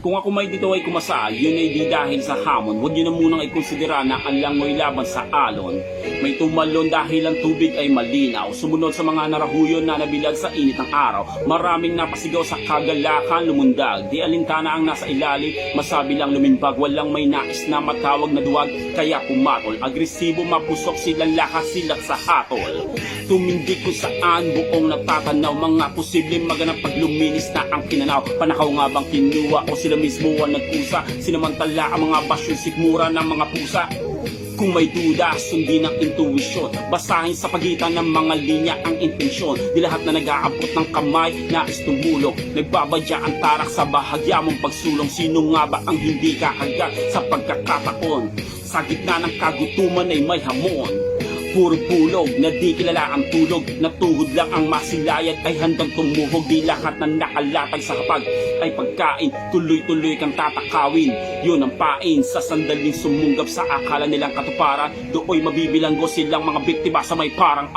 Kung ako may dito ay kumasal, yun ay di dahil sa hamon. Huwag nyo na munang ikonsidera na ang langoy laban sa alon. May tumalon dahil ang tubig ay malinaw. Sumunod sa mga narahuyon na nabilag sa init ng araw. Maraming napasigaw sa kagalakan lumundag. Di alintana ang nasa ilalim, masabi lang lumimbag. Walang may nais na matawag na duwag, kaya pumatol. Agresibo, mapusok silang lakas, silat sa hatol. Tumindig kung saan buong natatanaw. Mga posibleng maganap pag luminis na ang kinanaw. Panakaw nga bang kinuha o sila mismo ang nagkusa? Sinamantala ang mga basyon, sikmura ng mga pusa. Kung may duda, sundin ang intuisyon. Basahin sa pagitan ng mga linya ang intensyon. Di lahat na nag-aabot ng kamay, nais tumulong. Nagbabadya ang tarak sa bahagya mong pagsulong. Sino nga ba ang hindi kakagat sa pagkakataon? Sa gitna ng kagutuman ay may hamon. Puro pulog, na di kilala ang tulog. Natuhod lang ang masilayan ay handang tumuhog. Di lahat na nakalatag sa hapag ay pagkain. Tuloy-tuloy kang tatakawin. Yun ang pain sa sandaling sumunggap sa akala nilang katuparan. Dooy mabibilanggo silang mga biktima sa may parang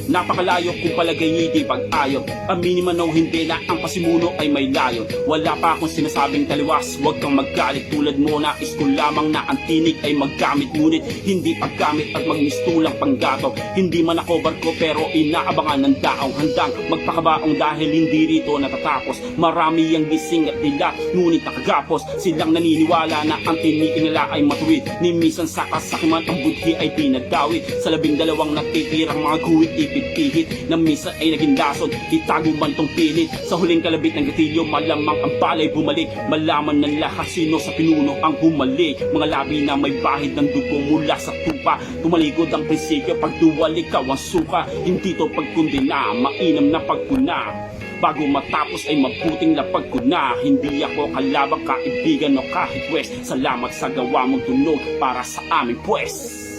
napakalayo kung palagay niyo di pag-ayo. Aminin man o hindi na ang pasimuno ay may layon. Wala pa akong sinasabing taliwas, huwag kang magalit. Tulad mo na isko lamang na ang tinig ay maggamit. Ngunit hindi paggamit at magmistulang panggato. Hindi man ako barko pero inaabangan ng daong. Handang magpakabaong dahil hindi rito natatapos. Marami ang gising at dila, ngunit nakagapos. Silang naniniwala na ang tiniking nila ay matuwid. Ni minsan sa kasakiman ang budhi ay pinagdawit. Sa 12 natitirang mga guhit ipit-pihit. Na minsan ay naging lason, itago man tong pilit. Sa huling kalabit ng gatilyo, malamang ang balay bumalik. Malaman ng lahat sino sa pinuno ang humalik. Mga labi na may bahid ng dugo mula sa tupa. Tumalikod ang prinsipyo, pagduwal ikaw ang suka. Hindi to pagkundina, mainam na pagpuna. Bago matapos ay mabuting lapag ko na. Hindi ako kalabang kaibigan o kahit wes. Salamat sa gawa mong tunog para sa amin pwes.